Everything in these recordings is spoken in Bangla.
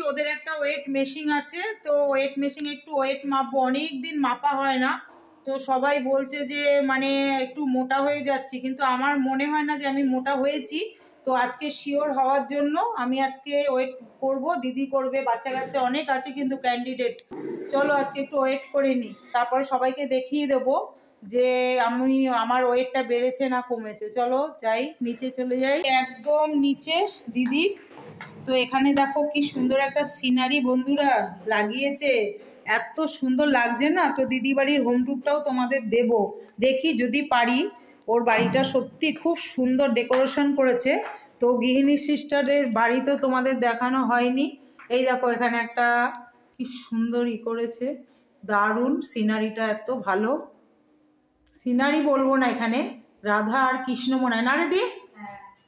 ওদের একটা ওয়েট মেশিন আছে, তো ওয়েট মেশিন একটু ওয়েট মাপবো, অনেক দিন মাপা হয় না। তো সবাই বলছে যে মানে একটু মোটা হয়ে যাচ্ছি, কিন্তু আমার মনে হয় না যে আমি মোটা হয়েছি। তো আজকে শিওর হওয়ার জন্য আমি আজকে ওয়েট করব, দিদি করবে, বাচ্চা কাচ্চা অনেক আছে কিন্তু ক্যান্ডিডেট। চলো আজকে একটু ওয়েট করে নিই, তারপরে সবাইকে দেখিয়ে দেবো যে আমার ওয়েটটা বেড়েছে না কমেছে। চলো যাই, নিচে চলে যাই, একদম নিচে দিদি। তো এখানে দেখো কি সুন্দর একটা সিনারি বন্ধুরা লাগিয়েছে, এত সুন্দর লাগছে না। তো দিদি বাড়ির হোম ট্যুরটাও তোমাদের দেব, দেখি যদি পারি। ওর বাড়িটা সত্যি খুব সুন্দর ডেকোরেশন করেছে। তো গৃহিণী সিস্টারের বাড়ি তো তোমাদের দেখানো হয়নি। এই দেখো এখানে একটা কি সুন্দর করেছে, দারুণ সিনারিটা, এত ভালো সিনারি বলবো না, এখানে রাধা আর কৃষ্ণ মনে হয় না রে দি?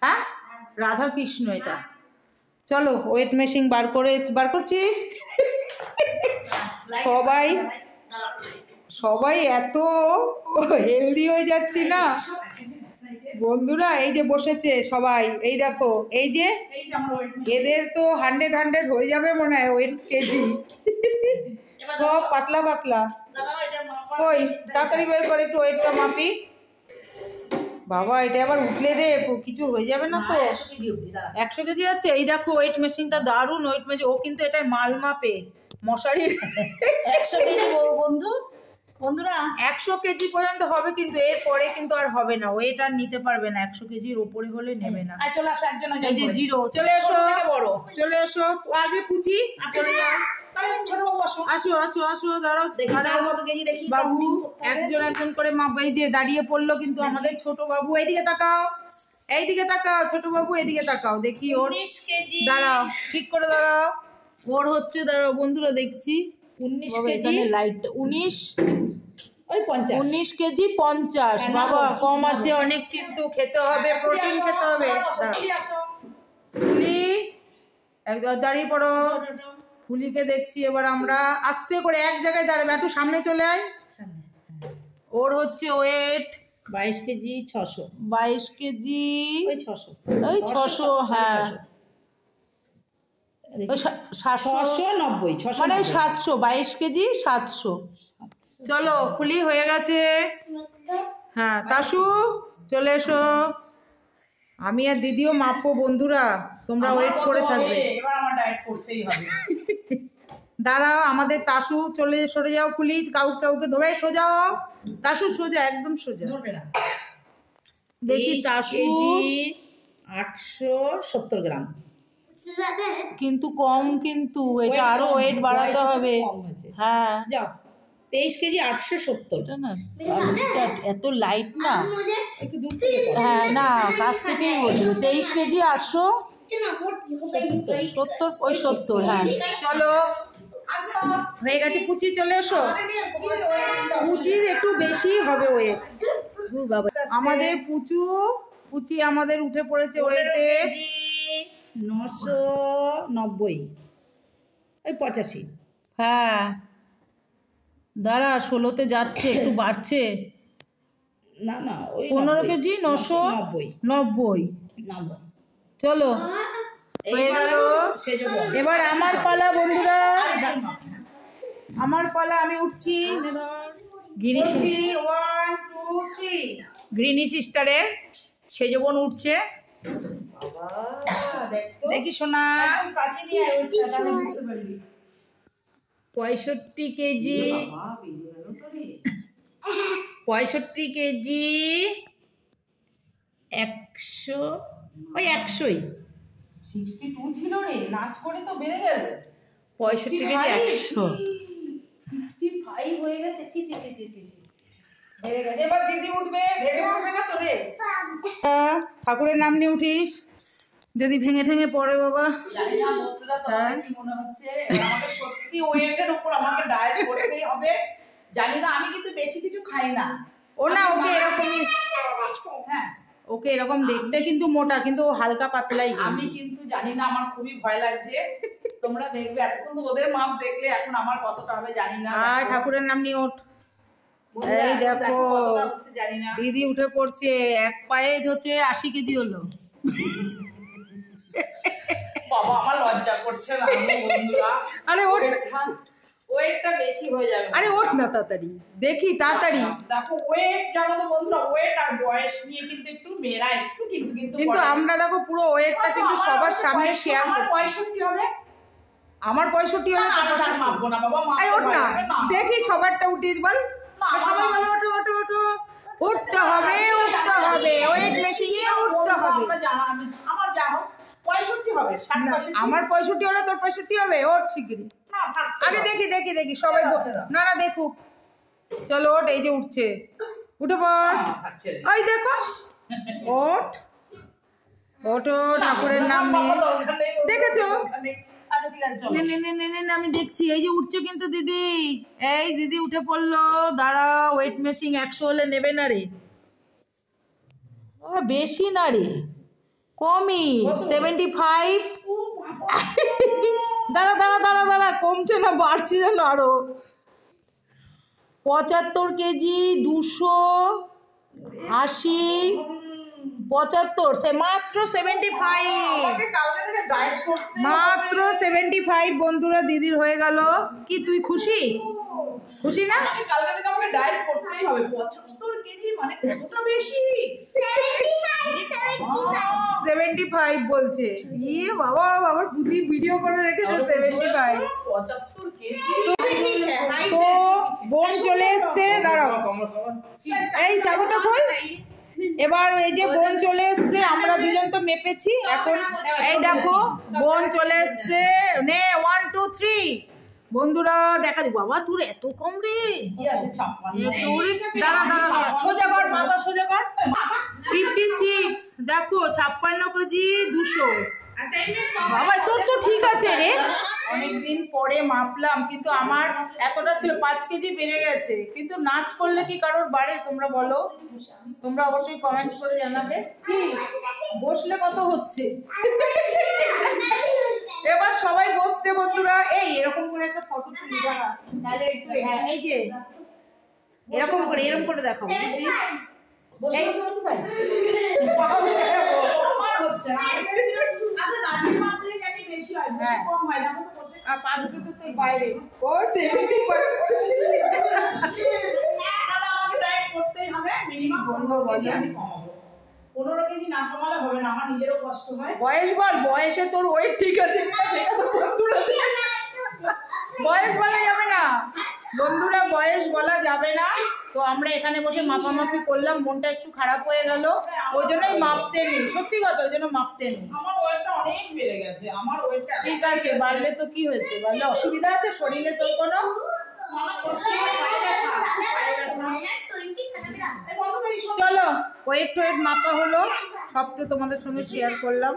হ্যাঁ রাধা কৃষ্ণ এটা। চলো ওয়েট মেশিন বার করছিস? সবাই এত হেলদি হয়ে যাচ্ছি না বন্ধুরা। এই যে বসেছে সবাই, এই দেখো, এই যে এদের তো 100 হয়ে যাবে মনে হয় ওয়েট কেজি, সব পাতলা পাতলা। ওই তাড়াতাড়ি বের করে একটু ওয়েটটা মাপি। বাবা এটা আবার উঠলে রে কিছু হয়ে যাবে না তো? 100 কেজি আছে। এই দেখো ওয়েট মেশিনটা দারুণ ওয়েট মেশিন, ও কিন্তু এটাই মাল মাপে, মশারি 100 কেজি বন্ধুরা 100 কেজি পর্যন্ত হবে, কিন্তু এর পরে কিন্তু আর হবে না, ওয়েট আর নিতে পারবে না, 100 কেজির ওপরে হলে নেবে না। চলে আসো একজন, এই যে জিরো, চলে এসো বড়, চলে এসো আগে পুচি, চলে যাও, ছোট বাবু আসো আসো আসো আসো, দাঁড়াও দাঁড়াও কত কেজি দেখি বাবু, একজন একজন করে মাপবে। এই যে দাঁড়িয়ে পড়লো কিন্তু আমাদের ছোট বাবু, এইদিকে তাকাও, এইদিকে তাকাও, ছোট বাবু এইদিকে তাকাও, দেখি ওর 19 কেজি। দাঁড়াও ঠিক করে দাঁড়াও, ওর হচ্ছে, দাঁড়াও বন্ধুরা দেখছি 19 কেজি, লাইট 19 ওই 50, 19 কেজি 50। বাবা কম আছে অনেক, কিন্তু খেতে হবে, প্রোটিন খেতে হবে। ফুলি একদম দাঁড়িয়ে পড়ো, ফুলিকে দেখছি। এবার আমরা আস্তে করে এক জায়গায় দাঁড়াবে, একটু সামনে চলে আয়। ওর হচ্ছে ওয়েট 22 কেজি 600, 22 কেজি ওই 600, ওই 600, হ্যাঁ 690, মানে 700, 22 কেজি 700। চলো ফুলি হয়ে গেছে। হ্যাঁ তাসু চলে এসো, আমি আর দিদিও মাপবো বন্ধুরা, তোমরা ওয়েট করে থাকবে। এবার আমার ডায়েট করতেই হবে। দাঁড়াও আমাদের তাসু, চলে সরে যাও ফুলি, কাউকে ধরে সোজাও, তাসু সোজা, একদম সোজা। দেখি তাসু 870 গ্রাম, কিন্তু কম, কিন্তু এটা আরো ওয়েট বাড়াতে হবে। হ্যাঁ যাও 23 কেজি 870। এটা না এত লাইট না, একটু দূর থেকে হ্যাঁ না কাছ থেকেই বলবো। 23 কেজি 870, ওই 70, হ্যাঁ চলো হয়ে গেছে। পুচি চলে এসো, পুচির একটু বেশি হবে ওয়েট। আমাদের পুচি আমাদের উঠে পড়েছে ওয়েটে 990, ওই 85। হ্যাঁ দাঁড়া 16তে যাচ্ছে, একটু বাড়ছে, না না ওই 15 কেজি 990। চলো হয়ে গেল। এবার আমার পালা বন্ধুরা, আমার পালা, আমি উঠছি। গৃহিণী 1 2 3, গৃহিণী সিস্টারের সেজবন উঠছে, দেখি শোনা। 65 কেজি, 65 কেজি 100, ওই 100ই 62 ছিল রে, নাচ করে তো বেড়ে গেল 65 কেজি 100, 65 হয়ে গেছে। ছি ছি ছি ছি ছি বেড়ে গেছে। এবার দিদি উঠবে, ভেঙে পড়বে না তো রে? ঠাকুরের নাম নিয়ে উঠিস, যদি ভেঙে ঠেঙে পড়ে বাবা। জানি না বন্ধুরা তোমাদের কি মনে হচ্ছে, আমাকে সত্যি ওয়েটের উপর আমাকে ডায়েট করতেই হবে। জানি না, আমি কিন্তু বেশি কিছু খাই না। ও না ওকে এরকমই, হ্যাঁ ওকে এরকম দেখতে কিন্তু মোটা, কিন্তু ও হালকা পাতলাই। আমি কিন্তু জানি না, আমার খুবই ভয় লাগছে। তোমরা দেখবে এতক্ষণ তো ওদের মাপ দেখলে, এখন আমার কতটা হবে জানি না। আর ঠাকুরের নাম নিয়ে ওঠ। এই দেখো কতটা হচ্ছে জানি না। দিদি উঠে পড়ছে, এক পায়ে হচ্ছে 80 কেজি হলো। বাবা বাবা আমার লজ্জা করছে না বন্ধুরা। আরে ওঠ, ওয়েটটা বেশি হয়ে যাবে। আরে ওঠ না তাড়াতাড়ি, দেখি তাড়াতাড়ি। দেখো ওয়েট জানো তো বন্ধুরা, ওয়েট আর বয়স নিয়ে কিন্তু একটু মেয়েরা একটু কিন্তু কিন্তু আমরা দেখো পুরো ওয়েটটা কিন্তু সবার সামনে শেয়ার আমার করছি। 65 হবে। আমার 65 হলে আমি তোর আর মাপবো না বাবা, আই ওঠ না, দেখি সবারটা উঠিস বল। না, সবাই বলো ওঠো ওঠো ওঠো। উঠতে হবে, উঠতে হবে, ওয়েট মেশিনে উঠতে হবে। আমরা জানা আমার যা হোক 65 হবে, 60 65। আমার 65 হলে তোর 65 হবে, ওঠ শিগগিরই। না থাকছে আগে দেখি দেখি দেখি সবাই থাকছে না। না না দেখুক। চলো ওঠ, এই যে উঠছে, উঠে পড়। থাকছে। ওই দেখো, ওঠ ওঠো, ঠাকুরের নাম নিয়ে। দেখেছো? আচ্ছা ঠিক আছে চলো। নে নে নে নে নে, আমি দেখছি, এই যে উঠছে কিন্তু দিদি। এই দিদি উঠে পড়লো, দাঁড়া, ওয়েট মেশিন 100 হলে নেবে না রে? ও বেশি না রে, কমই, 75। দাঁড়া দাঁড়া দাঁড়া দাঁড়া, কমছে না বাড়ছে যেন আরো। 75 কেজি, 280, 75, সে মাত্র 75, আমাকে কালকে থেকে ডায়েট করতে মাত্র 75 বন্ধুরা দিদির হয়ে গেল। কি তুই খুশি? খুশি না? মানে কালকে থেকে আমাকে ডায়েট করতেই হবে। 75 কেজি মানে কতটা বেশি। 75 বলছে। ই বাবা, বাবার পুচি ভিডিও করে রেখেছে 75। 75 কেজি। তো বোন চলে এসছে, দাঁড়াও, এই চাদরটা খোল। এবার এই যে বোন চলে এসছে, আমরা দুজন তো মেপেছি এখন। এই দেখো বোন চলে এসছে, নে 1 2 3 বন্ধুরা দেখা দি। বাবা তোর এত কম রে, কি আছে 56? দাঁড়া দাঁড়া দাঁড়া, সোজা কর, মাথা সোজা কর। 56 দেখো, 56 কেজি 200। বাবা তোর তো ঠিক আছে রে, অনেকদিন পরে মাপলাম, কিন্তু আমার এতটা ছিল, 5 কেজি বেড়ে গেছে। কিন্তু নাচ করলে কি কারোর বাড়ে তোমরা বলো? তোমরা অবশ্যই কমেন্ট করে জানাবে। কি বসলে কত হচ্ছে? এবার সবাই বসছে বন্ধুরা। এই এরকম করে একটা ফটো তুলি দাঁড়া, তাহলে একটু, হ্যাঁ এই যে এরকম করে দেখাবো, বুঝছিস? এই আমার হচ্ছে না। আচ্ছা দাঁড়িয়ে মাপলে জানি বেশি হয়, বসে কম হয়। দেখো তো বসে। আর 5 তো তোর বাইরে, ও 75। তাহলে আমাকে ডায়েট করতেই হবে মিনিমাম 15 কেজি আমি কমাবো। 15 কেজি না কমালে হবে না, আমার নিজেরও কষ্ট হয়। বয়স বল, বয়সে তোর ওয়েট ঠিক আছে কিনা সেটা তো বন্ধুরা, বয়স বলা যাবে না বন্ধুরা, বয়স বলা যাবে না। তো আমরা এখানে বসে মাপামাপি করলাম, মনটা একটু খারাপ হয়ে গেল, ওই জন্যই মাপতে নেই। সত্যি কথা, ওই জন্য মাপতে নেই। আমার ওয়েটটা অনেক বেড়ে গেছে, আমার ওয়েটটা ঠিক আছে, বাড়লে তো কি হয়েছে, বাড়লে অসুবিধা আছে শরীরে তোর কোনো? আমার কষ্ট হয়, পায়ে ব্যথা, পায়ে ব্যথা। এই বন্ধ করি সব। চলো ওয়েট মাপা হলো, সব তো তোমাদের সঙ্গে শেয়ার করলাম।